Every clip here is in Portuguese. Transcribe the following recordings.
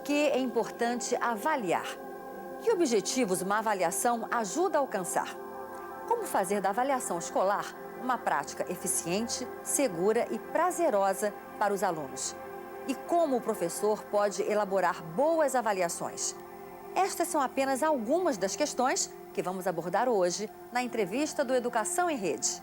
que é importante avaliar? Que objetivos uma avaliação ajuda a alcançar? Como fazer da avaliação escolar uma prática eficiente, segura e prazerosa para os alunos? E como o professor pode elaborar boas avaliações? Estas são apenas algumas das questões que vamos abordar hoje na entrevista do Educação em Rede.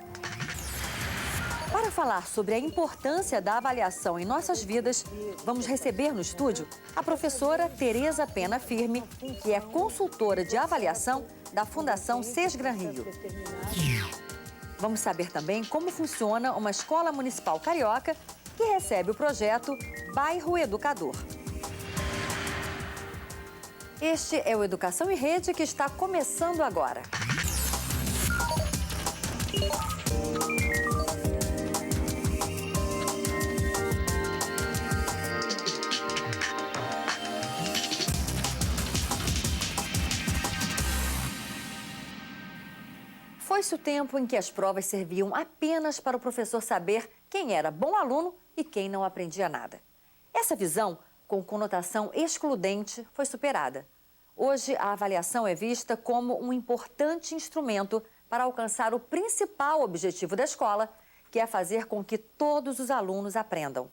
Para falar sobre a importância da avaliação em nossas vidas, vamos receber no estúdio a professora Tereza Pena Firme, que é consultora de avaliação da Fundação Sesgran Rio. Vamos saber também como funciona uma escola municipal carioca que recebe o projeto Bairro Educador. Este é o Educação em Rede que está começando agora. Foi-se o tempo em que as provas serviam apenas para o professor saber quem era bom aluno e quem não aprendia nada. Essa visão, com conotação excludente, foi superada. Hoje, a avaliação é vista como um importante instrumento para alcançar o principal objetivo da escola, que é fazer com que todos os alunos aprendam.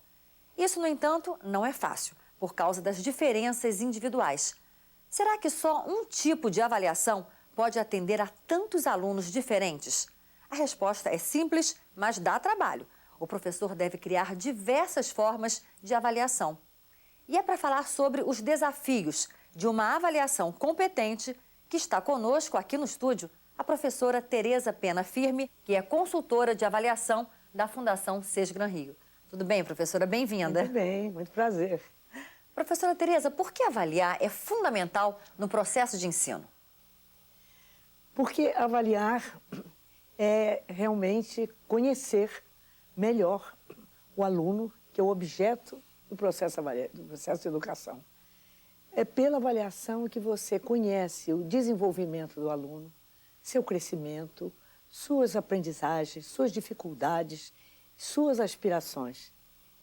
Isso, no entanto, não é fácil, por causa das diferenças individuais. Será que só um tipo de avaliação pode atender a tantos alunos diferentes? A resposta é simples, mas dá trabalho. O professor deve criar diversas formas de avaliação. E é para falar sobre os desafios de uma avaliação competente que está conosco aqui no estúdio a professora Tereza Pena Firme, que é consultora de avaliação da Fundação Sesgran Rio. Tudo bem, professora? Bem-vinda. Muito bem, muito prazer. Professora Tereza, por que avaliar é fundamental no processo de ensino? Porque avaliar é realmente conhecer melhor o aluno, que é o objeto do processo de educação. É pela avaliação que você conhece o desenvolvimento do aluno, seu crescimento, suas aprendizagens, suas dificuldades, suas aspirações.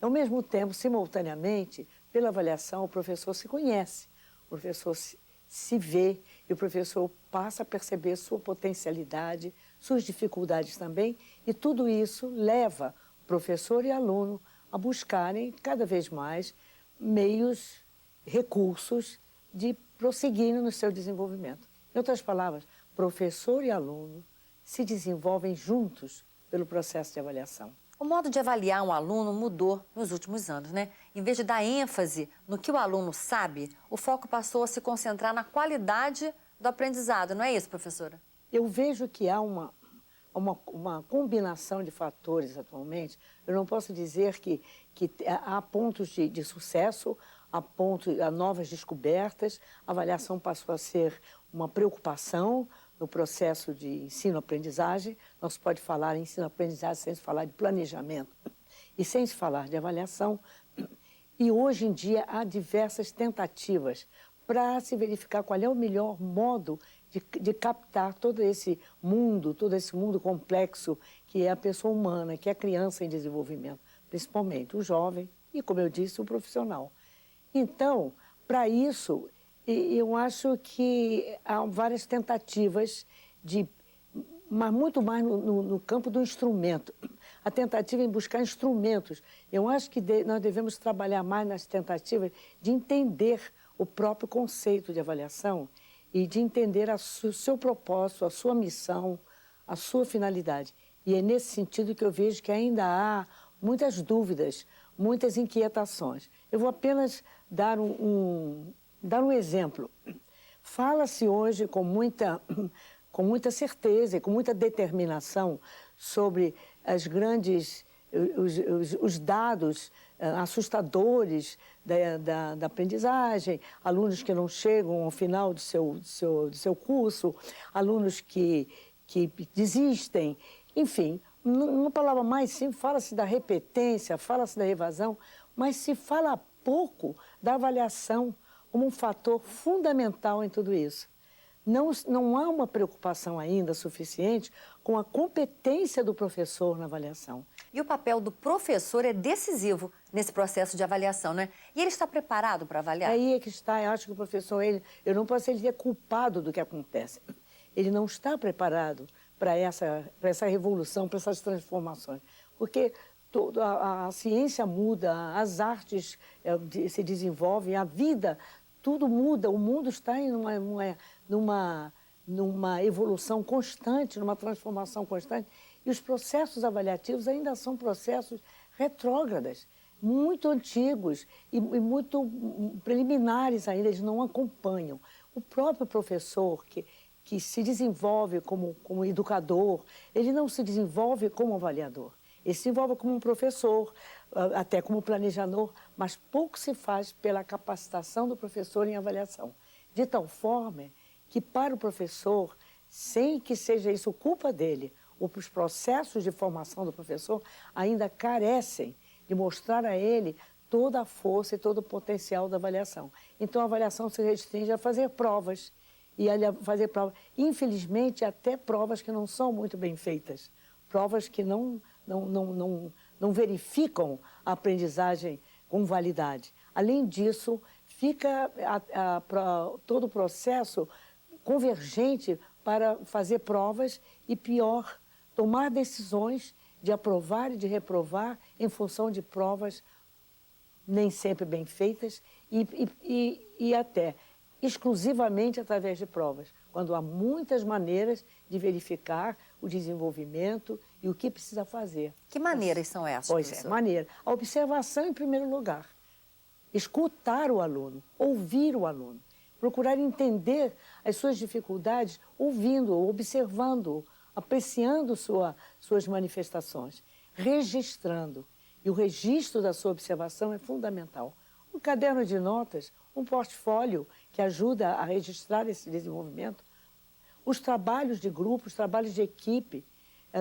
Ao mesmo tempo, simultaneamente, pela avaliação, o professor se conhece, o professor se vê e o professor passa a perceber sua potencialidade, suas dificuldades também, e tudo isso leva o professor e aluno a buscarem cada vez mais meios, recursos de prosseguirem no seu desenvolvimento. Em outras palavras, professor e aluno se desenvolvem juntos pelo processo de avaliação. O modo de avaliar um aluno mudou nos últimos anos, né? Em vez de dar ênfase no que o aluno sabe, o foco passou a se concentrar na qualidade do aprendizado, não é isso, professora? Eu vejo que há uma combinação de fatores atualmente. Eu não posso dizer que há pontos de sucesso, há novas descobertas. A avaliação passou a ser uma preocupação no processo de ensino-aprendizagem. Não se pode falar em ensino-aprendizagem sem se falar de planejamento e sem se falar de avaliação. E hoje em dia há diversas tentativas para se verificar qual é o melhor modo de captar todo esse mundo complexo que é a pessoa humana, que é a criança em desenvolvimento, principalmente o jovem e, como eu disse, o profissional. Então, para isso, eu acho que há várias tentativas, mas muito mais no campo do instrumento. A tentativa em buscar instrumentos. Eu acho que nós devemos trabalhar mais nas tentativas de entender o próprio conceito de avaliação e de entender o seu propósito, a sua missão, a sua finalidade. E é nesse sentido que eu vejo que ainda há muitas dúvidas, muitas inquietações. Eu vou apenas dar um exemplo. Fala-se hoje com muita certeza e com muita determinação sobre os dados assustadores da aprendizagem, alunos que não chegam ao final do seu curso, alunos que desistem, enfim, numa palavra mais simples, fala-se da repetência, fala-se da evasão, mas se fala pouco da avaliação como um fator fundamental em tudo isso. não há uma preocupação ainda suficiente com a competência do professor na avaliação. E o papel do professor é decisivo nesse processo de avaliação, né? E ele está preparado para avaliar? Aí é que está, eu acho que o professor, eu não posso dizer culpado do que acontece. Ele não está preparado para essa revolução, para essas transformações. Porque a ciência muda, as artes se desenvolvem, a vida, tudo muda, o mundo está em numa evolução constante, numa transformação constante. E os processos avaliativos ainda são processos retrógrados, muito antigos e muito preliminares ainda, eles não acompanham. O próprio professor que se desenvolve como educador, ele não se desenvolve como avaliador. Ele se desenvolve como um professor, até como planejador, mas pouco se faz pela capacitação do professor em avaliação. De tal forma que, para o professor, sem que seja isso culpa dele, os processos de formação do professor ainda carecem de mostrar a ele toda a força e todo o potencial da avaliação. Então, a avaliação se restringe a fazer provas, infelizmente, até provas que não são muito bem feitas, provas que não verificam a aprendizagem com validade. Além disso, fica todo o processo convergente para fazer provas e, pior, tomar decisões de aprovar e de reprovar em função de provas nem sempre bem feitas e até exclusivamente através de provas, quando há muitas maneiras de verificar o desenvolvimento e o que precisa fazer. Que maneiras são essas, Pois professor? é, maneira. A observação, em primeiro lugar. Escutar o aluno, ouvir o aluno. Procurar entender as suas dificuldades, ouvindo-o, observando-o, apreciando suas manifestações, registrando. E o registro da sua observação é fundamental. Um caderno de notas, um portfólio que ajuda a registrar esse desenvolvimento, os trabalhos de grupo, os trabalhos de equipe,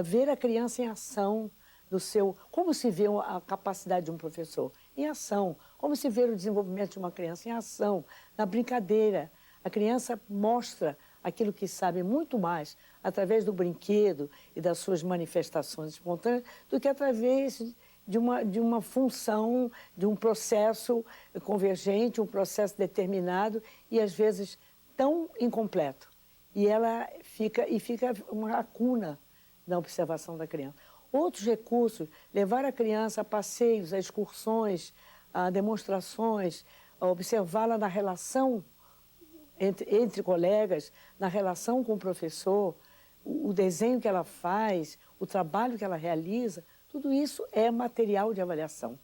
ver a criança em ação, como se vê a capacidade de um professor? Em ação. Como se vê o desenvolvimento de uma criança? Em ação, na brincadeira. A criança mostra aquilo que sabe muito mais através do brinquedo e das suas manifestações espontâneas do que através de uma função, de um processo convergente, um processo determinado e, às vezes, tão incompleto. E fica uma lacuna na observação da criança. Outros recursos, levar a criança a passeios, a excursões, a demonstrações, a observá-la na relação entre colegas, na relação com o professor, o desenho que ela faz, o trabalho que ela realiza, tudo isso é material de avaliação.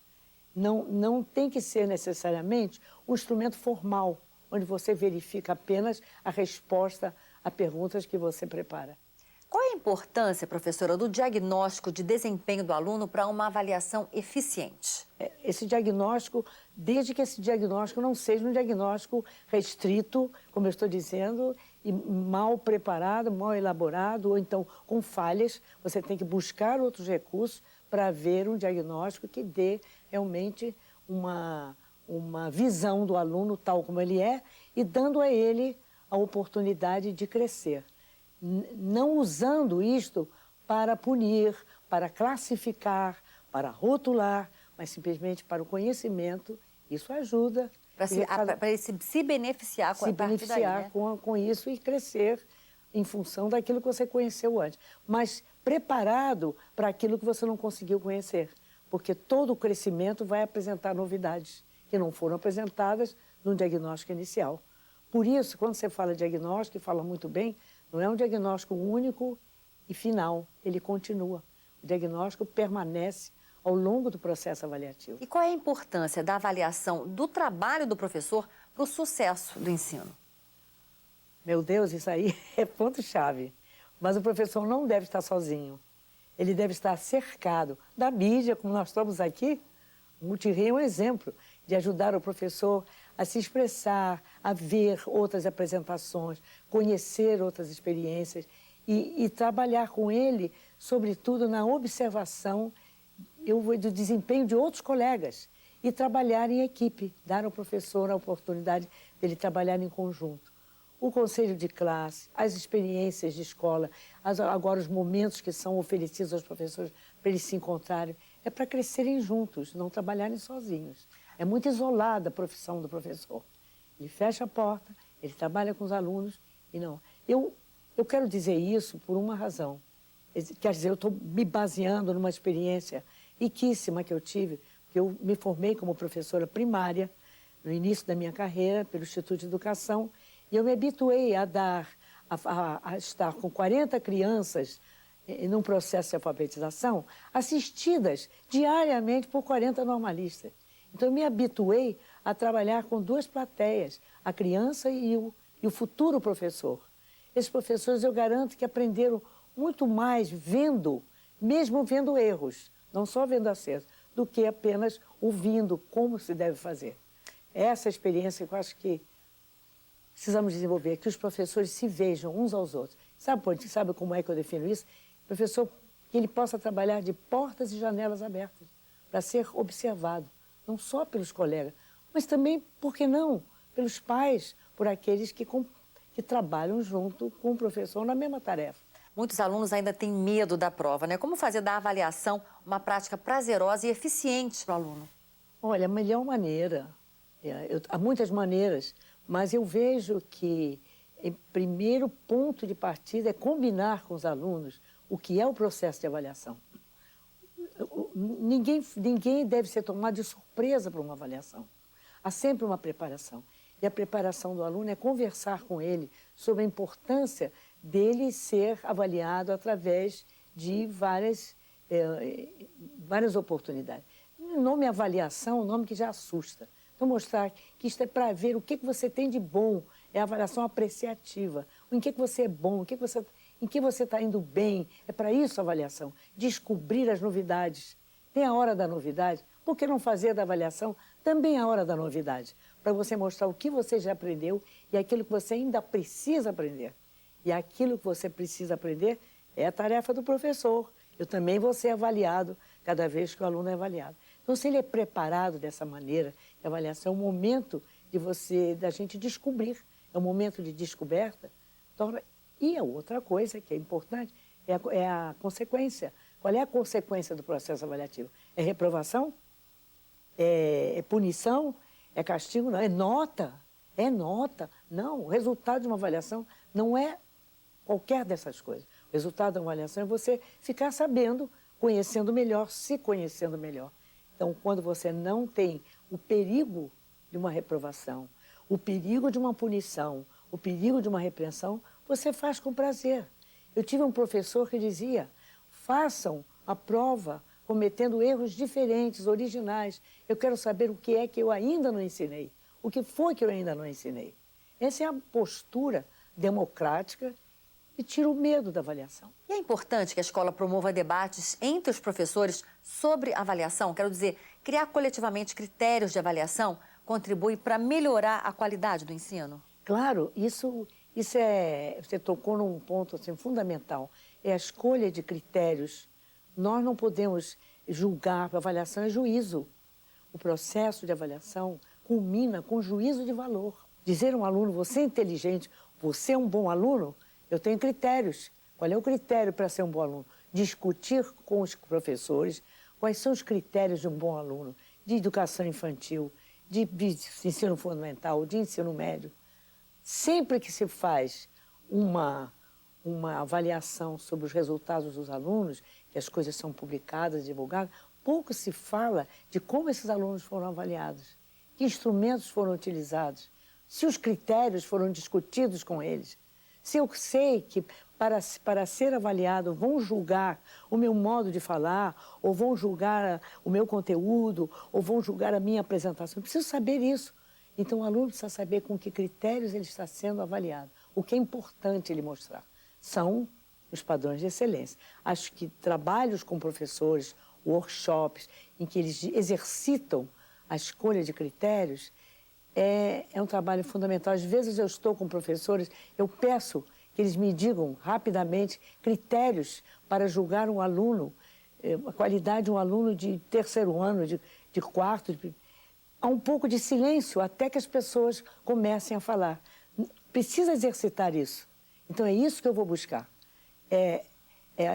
Não tem que ser necessariamente um instrumento formal, onde você verifica apenas a resposta a perguntas que você prepara. Qual é a importância, professora, do diagnóstico de desempenho do aluno para uma avaliação eficiente? Esse diagnóstico, desde que esse diagnóstico não seja um diagnóstico restrito, como eu estou dizendo, e mal preparado, mal elaborado, ou então com falhas, você tem que buscar outros recursos para ver um diagnóstico que dê realmente uma visão do aluno tal como ele é e dando a ele a oportunidade de crescer. Não usando isto para punir, para classificar, para rotular, mas simplesmente para o conhecimento. Isso ajuda. Para ele se beneficiar com a partir daí, né? com isso e crescer em função daquilo que você conheceu antes. Mas preparado para aquilo que você não conseguiu conhecer. Porque todo o crescimento vai apresentar novidades que não foram apresentadas no diagnóstico inicial. Por isso, quando você fala diagnóstico, e fala muito bem, não é um diagnóstico único e final, ele continua. O diagnóstico permanece ao longo do processo avaliativo. E qual é a importância da avaliação do trabalho do professor para o sucesso do ensino? Meu Deus, isso aí é ponto-chave. Mas o professor não deve estar sozinho. Ele deve estar cercado da mídia, como nós estamos aqui. O Multirim é um exemplo de ajudar o professor a se expressar, a ver outras apresentações, conhecer outras experiências e trabalhar com ele, sobretudo, na observação do desempenho de outros colegas e trabalhar em equipe, dar ao professor a oportunidade de ele trabalhar em conjunto. o conselho de classe, as experiências de escola, agora os momentos que são oferecidos aos professores para eles se encontrarem, é para crescerem juntos, não trabalharem sozinhos. É muito isolada a profissão do professor. Ele fecha a porta, ele trabalha com os alunos e não. Eu quero dizer isso por uma razão. Quer dizer, eu estou me baseando numa experiência riquíssima que eu tive, porque eu me formei como professora primária no início da minha carreira pelo Instituto de Educação e eu me habituei a estar com 40 crianças num processo de alfabetização assistidas diariamente por 40 normalistas. Então, eu me habituei a trabalhar com duas plateias, a criança e o futuro professor. Esses professores, eu garanto que aprenderam muito mais vendo, mesmo vendo erros, não só vendo acertos, do que apenas ouvindo como se deve fazer. Essa experiência que eu acho que precisamos desenvolver, que os professores se vejam uns aos outros. Sabe como é que eu defino isso? Professor, que ele possa trabalhar de portas e janelas abertas, para ser observado, não só pelos colegas, mas também, por que não, pelos pais, por aqueles que trabalham junto com o professor na mesma tarefa. Muitos alunos ainda têm medo da prova, né? Como fazer da avaliação uma prática prazerosa e eficiente para o aluno? Olha, a melhor maneira, há muitas maneiras, mas eu vejo que o primeiro ponto de partida é combinar com os alunos o que é o processo de avaliação. Ninguém deve ser tomado de surpresa por uma avaliação. Há sempre uma preparação. E a preparação do aluno é conversar com ele sobre a importância dele ser avaliado através de várias oportunidades. O nome avaliação é um nome que já assusta. Então, mostrar que isto é para ver o que você tem de bom, é a avaliação apreciativa. Em que você é bom, em que você está indo bem, é para isso a avaliação. Descobrir as novidades. Tem a hora da novidade, por que não fazer da avaliação também a hora da novidade? Para você mostrar o que você já aprendeu e aquilo que você ainda precisa aprender. E aquilo que você precisa aprender é a tarefa do professor. Eu também vou ser avaliado cada vez que o aluno é avaliado. Então, se ele é preparado dessa maneira, a avaliação é um momento da gente descobrir, é um momento de descoberta. E a outra coisa que é importante é a consequência. Qual é a consequência do processo avaliativo? É reprovação? É punição? É castigo? Não, é nota. É nota. Não, o resultado de uma avaliação não é qualquer dessas coisas. O resultado da avaliação é você ficar sabendo, conhecendo melhor, se conhecendo melhor. Então, quando você não tem o perigo de uma reprovação, o perigo de uma punição, o perigo de uma repreensão, você faz com prazer. Eu tive um professor que dizia, façam a prova cometendo erros diferentes, originais. Eu quero saber o que é que eu ainda não ensinei. O que foi que eu ainda não ensinei. Essa é a postura democrática e tira o medo da avaliação. E é importante que a escola promova debates entre os professores sobre avaliação. Quero dizer, criar coletivamente critérios de avaliação contribui para melhorar a qualidade do ensino? Claro, isso você tocou num ponto assim, fundamental. É a escolha de critérios. Nós não podemos julgar, a avaliação é juízo. O processo de avaliação culmina com juízo de valor. Dizer a um aluno, você é inteligente, você é um bom aluno, eu tenho critérios. Qual é o critério para ser um bom aluno? Discutir com os professores quais são os critérios de um bom aluno, de educação infantil, de ensino fundamental, de ensino médio. Sempre que se faz uma avaliação sobre os resultados dos alunos, que as coisas são publicadas, divulgadas, pouco se fala de como esses alunos foram avaliados, que instrumentos foram utilizados, se os critérios foram discutidos com eles. Se eu sei que para ser avaliado vão julgar o meu modo de falar, ou vão julgar o meu conteúdo, ou vão julgar a minha apresentação, eu preciso saber isso. Então o aluno precisa saber com que critérios ele está sendo avaliado. O que é importante ele mostrar são os padrões de excelência. Acho que trabalhos com professores, workshops, em que eles exercitam a escolha de critérios, é um trabalho fundamental. Às vezes eu estou com professores, eu peço que eles me digam rapidamente critérios para julgar um aluno, a qualidade de um aluno de terceiro ano, de quarto. Há um pouco de silêncio até que as pessoas comecem a falar. precisa exercitar isso. Então, é isso que eu vou buscar. É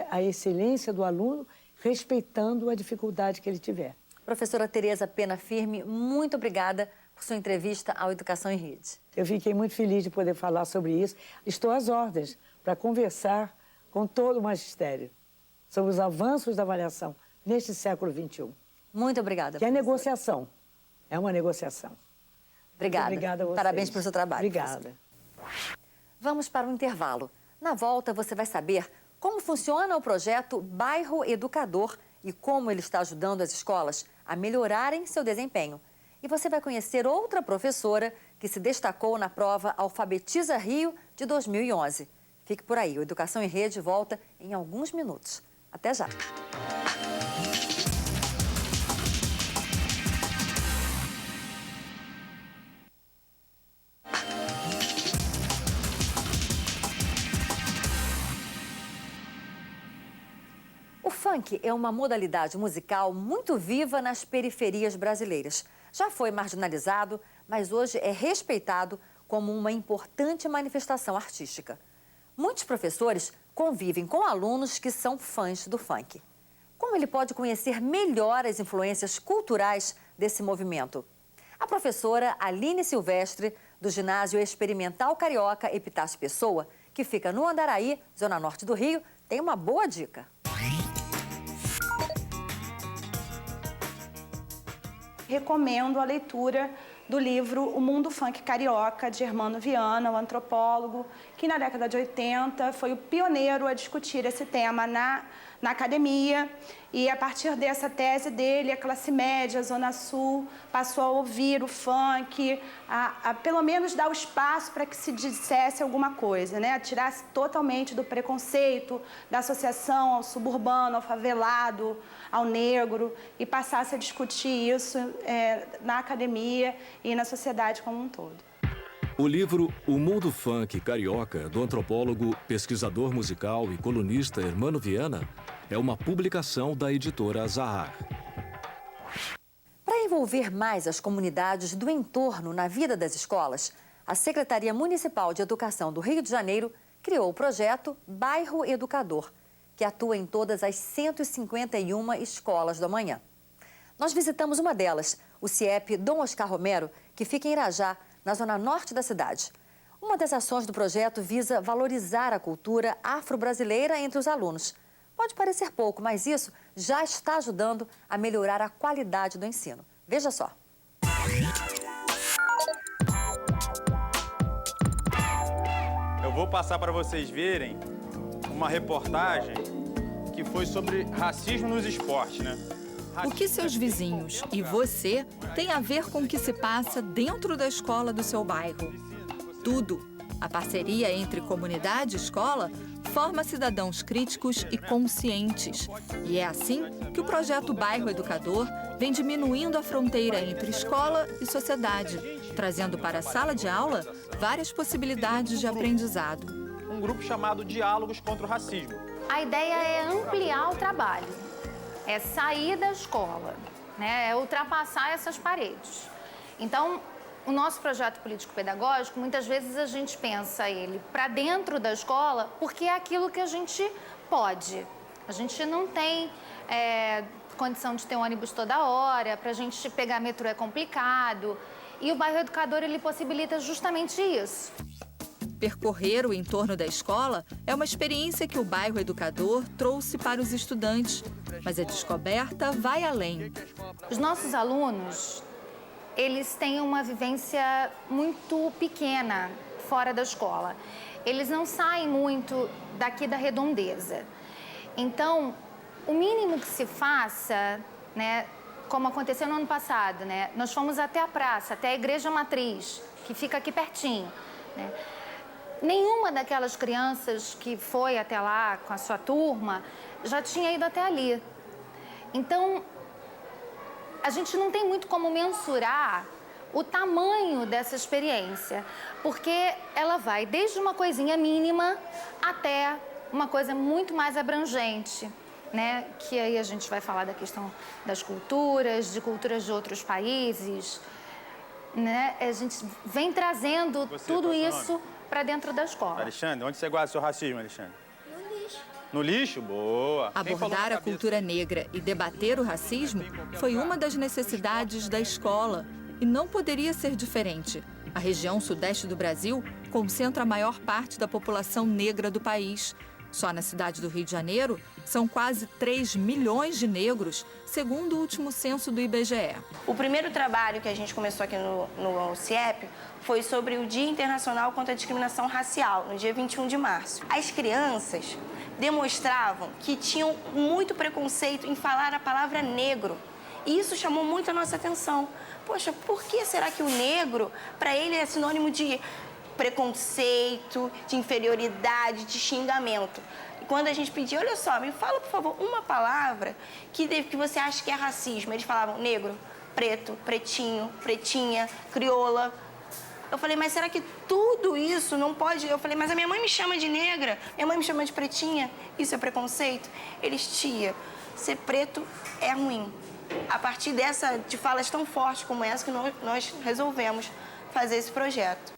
a excelência do aluno respeitando a dificuldade que ele tiver. Professora Tereza Pena Firme, muito obrigada por sua entrevista ao Educação em Rede. Eu fiquei muito feliz de poder falar sobre isso. Estou às ordens para conversar com todo o magistério sobre os avanços da avaliação neste século XXI. Muito obrigada. Que é negociação. É uma negociação. Obrigada. Muito obrigada a vocês. Parabéns pelo seu trabalho. Obrigada. Vamos para o intervalo. Na volta, você vai saber como funciona o projeto Bairro Educador e como ele está ajudando as escolas a melhorarem seu desempenho. E você vai conhecer outra professora que se destacou na prova Alfabetiza Rio de 2011. Fique por aí, o Educação em Rede volta em alguns minutos. Até já! O funk é uma modalidade musical muito viva nas periferias brasileiras. Já foi marginalizado, mas hoje é respeitado como uma importante manifestação artística. Muitos professores convivem com alunos que são fãs do funk. Como ele pode conhecer melhor as influências culturais desse movimento? A professora Aline Silvestre, do Ginásio Experimental Carioca Epitácio Pessoa, que fica no Andaraí, zona norte do Rio, tem uma boa dica. Recomendo a leitura do livro O Mundo Funk Carioca, de Hermano Viana, o antropólogo, que na década de 80 foi o pioneiro a discutir esse tema na academia. E a partir dessa tese dele, a classe média, a Zona Sul, passou a ouvir o funk, a pelo menos dar o espaço para que se dissesse alguma coisa, né? A tirar-se totalmente do preconceito, da associação ao suburbano, ao favelado, ao negro, e passasse a discutir isso na academia e na sociedade como um todo. O livro O Mundo Funk Carioca, do antropólogo, pesquisador musical e colunista Hermano Viana, é uma publicação da editora Zahar. Para envolver mais as comunidades do entorno na vida das escolas, a Secretaria Municipal de Educação do Rio de Janeiro criou o projeto Bairro Educador, que atua em todas as 151 escolas do Amanhã. Nós visitamos uma delas, o CIEP Dom Oscar Romero, que fica em Irajá, na zona norte da cidade. Uma das ações do projeto visa valorizar a cultura afro-brasileira entre os alunos. Pode parecer pouco, mas isso já está ajudando a melhorar a qualidade do ensino. Veja só. Eu vou passar para vocês verem uma reportagem que foi sobre racismo nos esportes, né? O que seus vizinhos e você têm a ver com o que se passa dentro da escola do seu bairro? Tudo. A parceria entre comunidade e escola forma cidadãos críticos e conscientes. E é assim que o projeto Bairro Educador vem diminuindo a fronteira entre escola e sociedade, trazendo para a sala de aula várias possibilidades de aprendizado. Um grupo chamado Diálogos contra o Racismo. A ideia é ampliar o trabalho, é sair da escola, né? É ultrapassar essas paredes. Então, o nosso projeto político-pedagógico, muitas vezes a gente pensa ele para dentro da escola porque é aquilo que a gente pode. A gente não tem condição de ter ônibus toda hora, para a gente pegar metrô é complicado. E o Bairro Educador, ele possibilita justamente isso. Percorrer o entorno da escola é uma experiência que o Bairro Educador trouxe para os estudantes, mas a descoberta vai além. Os nossos alunos, eles têm uma vivência muito pequena fora da escola. Eles não saem muito daqui da redondeza. Então, o mínimo que se faça, né, como aconteceu no ano passado, né, nós fomos até a praça, até a Igreja Matriz, que fica aqui pertinho, né? Nenhuma daquelas crianças que foi até lá com a sua turma já tinha ido até ali. Então, a gente não tem muito como mensurar o tamanho dessa experiência, porque ela vai desde uma coisinha mínima até uma coisa muito mais abrangente, né? Que aí a gente vai falar da questão das culturas, de culturas de outros países. né, a gente vem trazendo tudo qual é o isso para dentro da escola. Alexandre, onde você guarda o seu racismo, Alexandre? No lixo? Boa. Abordar a cultura negra e debater o racismo foi uma das necessidades da escola e não poderia ser diferente. A região sudeste do Brasil concentra a maior parte da população negra do país. Só na cidade do Rio de Janeiro, são quase 3 milhões de negros, segundo o último censo do IBGE. O primeiro trabalho que a gente começou aqui no CIEP foi sobre o Dia Internacional contra a Discriminação Racial, no dia 21 de março. As crianças demonstravam que tinham muito preconceito em falar a palavra negro. E isso chamou muito a nossa atenção. Poxa, por que será que o negro, para ele, é sinônimo de preconceito, de inferioridade, de xingamento? E quando a gente pedia, olha só, me fala, por favor, uma palavra que você acha que é racismo. Eles falavam negro, preto, pretinho, pretinha, crioula. Eu falei, mas será que tudo isso não pode... Eu falei, mas a minha mãe me chama de negra, minha mãe me chama de pretinha, isso é preconceito? Eles, tia, ser preto é ruim. A partir de falas tão fortes como essa que nós resolvemos fazer esse projeto.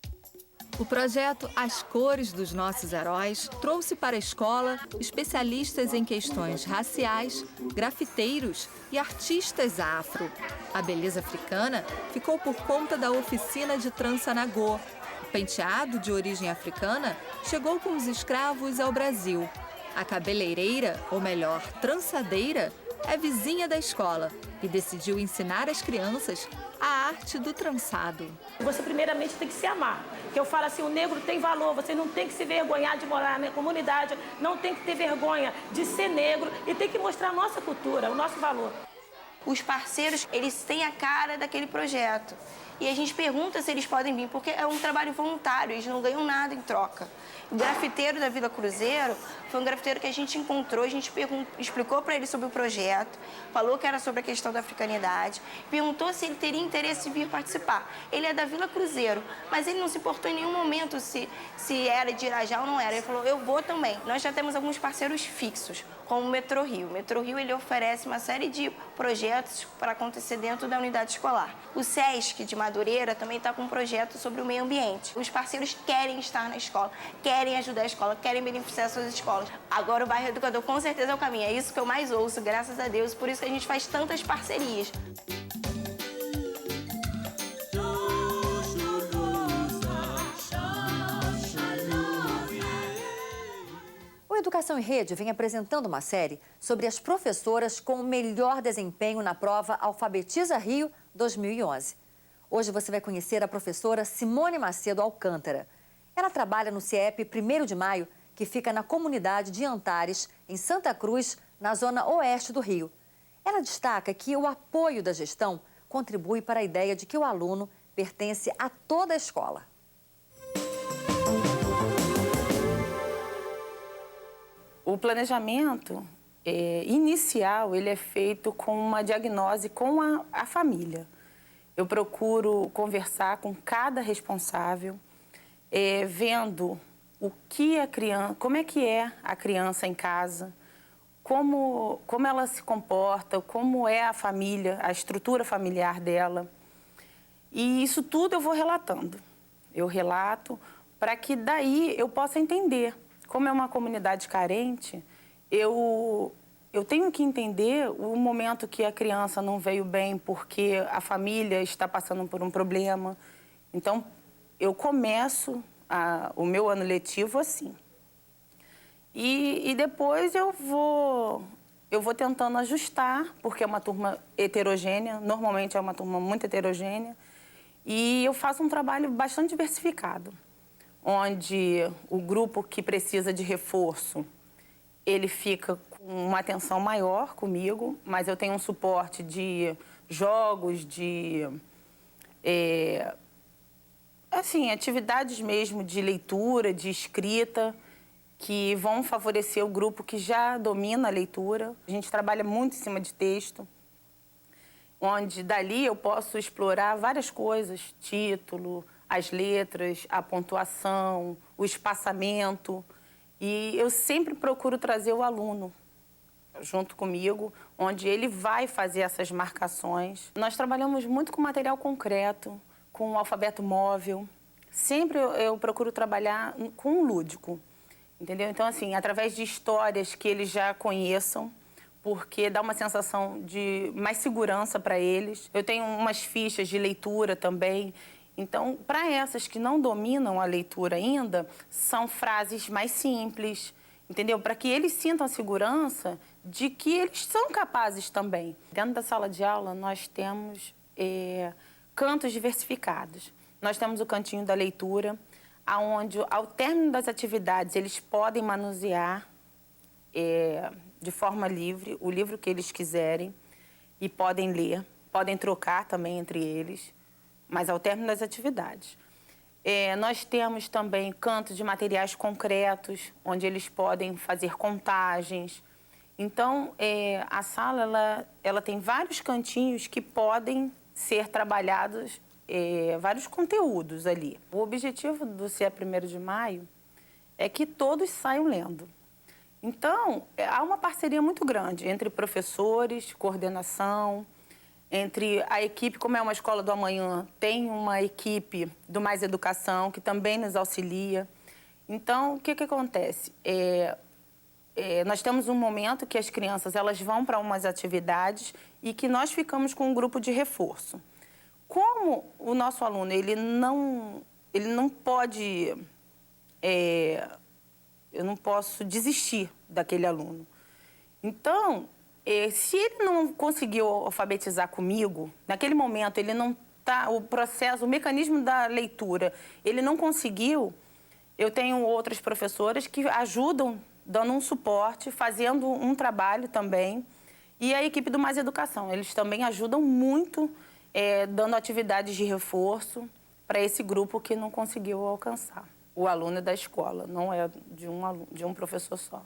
O projeto As Cores dos Nossos Heróis trouxe para a escola especialistas em questões raciais, grafiteiros e artistas afro. A beleza africana ficou por conta da oficina de trança nagô. O penteado de origem africana chegou com os escravos ao Brasil. A cabeleireira, ou melhor, trançadeira, é vizinha da escola e decidiu ensinar às crianças a arte do trançado. Você primeiramente tem que se amar. Que eu falo assim, o negro tem valor, você não tem que se vergonhar de morar na comunidade, não tem que ter vergonha de ser negro e tem que mostrar a nossa cultura, o nosso valor. Os parceiros, eles têm a cara daquele projeto. E a gente pergunta se eles podem vir, porque é um trabalho voluntário, eles não ganham nada em troca. O grafiteiro da Vila Cruzeiro foi um grafiteiro que a gente encontrou, a gente explicou para ele sobre o projeto, falou que era sobre a questão da africanidade, perguntou se ele teria interesse em vir participar. Ele é da Vila Cruzeiro, mas ele não se importou em nenhum momento se era de Irajá ou não era. Ele falou, eu vou também. Nós já temos alguns parceiros fixos, como o Metro Rio. O Metro Rio, ele oferece uma série de projetos para acontecer dentro da unidade escolar. O SESC de Madureira também está com um projeto sobre o meio ambiente. Os parceiros querem estar na escola, querem ajudar a escola, querem beneficiar suas escolas. Agora o bairro educador com certeza é o caminho. É isso que eu mais ouço, graças a Deus. Por isso que a gente faz tantas parcerias. O Educação em Rede vem apresentando uma série sobre as professoras com o melhor desempenho na prova Alfabetiza Rio 2011. Hoje você vai conhecer a professora Simone Macedo Alcântara. Ela trabalha no CIEP 1º de Maio, que fica na comunidade de Antares, em Santa Cruz, na zona oeste do Rio. Ela destaca que o apoio da gestão contribui para a ideia de que o aluno pertence a toda a escola. O planejamento inicial ele é feito com uma diagnose com a família. Eu procuro conversar com cada responsável, vendo o que a criança, como é que é a criança em casa, como ela se comporta, como é a família, a estrutura familiar dela. E isso tudo eu vou relatando. Eu relato para que daí eu possa entender. Como é uma comunidade carente, eu tenho que entender o momento que a criança não veio bem porque a família está passando por um problema. Então, eu começo o meu ano letivo assim. E depois eu vou tentando ajustar, porque é uma turma heterogênea, normalmente é uma turma muito heterogênea, e eu faço um trabalho bastante diversificado, onde o grupo que precisa de reforço, ele fica com uma atenção maior comigo, mas eu tenho um suporte de jogos, de atividades mesmo de leitura, de escrita, que vão favorecer o grupo que já domina a leitura. A gente trabalha muito em cima de texto, onde dali eu posso explorar várias coisas, título, as letras, a pontuação, o espaçamento. E eu sempre procuro trazer o aluno junto comigo, onde ele vai fazer essas marcações. Nós trabalhamos muito com material concreto, com o alfabeto móvel. Sempre eu procuro trabalhar com o lúdico, entendeu? Então, assim, através de histórias que eles já conheçam, porque dá uma sensação de mais segurança para eles. Eu tenho umas fichas de leitura também. Então, para essas que não dominam a leitura ainda, são frases mais simples, entendeu? Para que eles sintam a segurança de que eles são capazes também. Dentro da sala de aula, nós temos cantos diversificados. Nós temos o cantinho da leitura, onde, ao término das atividades, eles podem manusear de forma livre o livro que eles quiserem e podem ler, podem trocar também entre eles, mas ao término das atividades. Nós temos também cantos de materiais concretos, onde eles podem fazer contagens. Então, a sala ela tem vários cantinhos que podem ser trabalhados, vários conteúdos ali. O objetivo do CIE 1º de Maio é que todos saiam lendo. Então, há uma parceria muito grande entre professores, coordenação, entre a equipe, como é uma escola do amanhã, tem uma equipe do Mais Educação, que também nos auxilia. Então, o que acontece? Nós temos um momento que as crianças elas vão para umas atividades e que nós ficamos com um grupo de reforço. Como o nosso aluno ele não pode... eu não posso desistir daquele aluno. Então, se ele não conseguiu alfabetizar comigo, naquele momento ele não está, o processo, o mecanismo da leitura, ele não conseguiu, eu tenho outras professoras que ajudam, dando um suporte, fazendo um trabalho também, e a equipe do Mais Educação, eles também ajudam muito, dando atividades de reforço para esse grupo que não conseguiu alcançar. O aluno é da escola, não é de um professor só.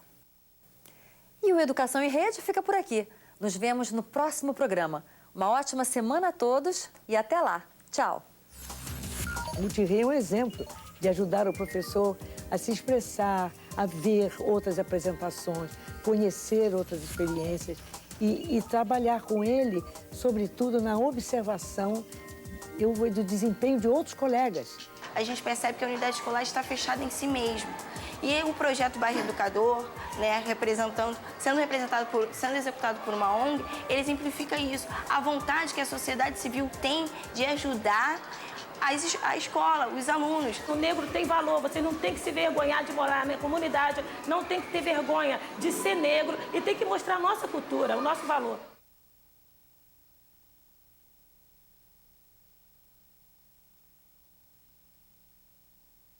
E o Educação em Rede fica por aqui. Nos vemos no próximo programa. Uma ótima semana a todos e até lá. Tchau. O Multirrei é um exemplo de ajudar o professor a se expressar, a ver outras apresentações, conhecer outras experiências e trabalhar com ele, sobretudo, na observação do desempenho de outros colegas. A gente percebe que a unidade escolar está fechada em si mesmo. E o projeto Bairro Educador, né, sendo executado por uma ONG, ele exemplifica isso. A vontade que a sociedade civil tem de ajudar a escola, os alunos. O negro tem valor, você não tem que se vergonhar de morar na comunidade, não tem que ter vergonha de ser negro e tem que mostrar a nossa cultura, o nosso valor.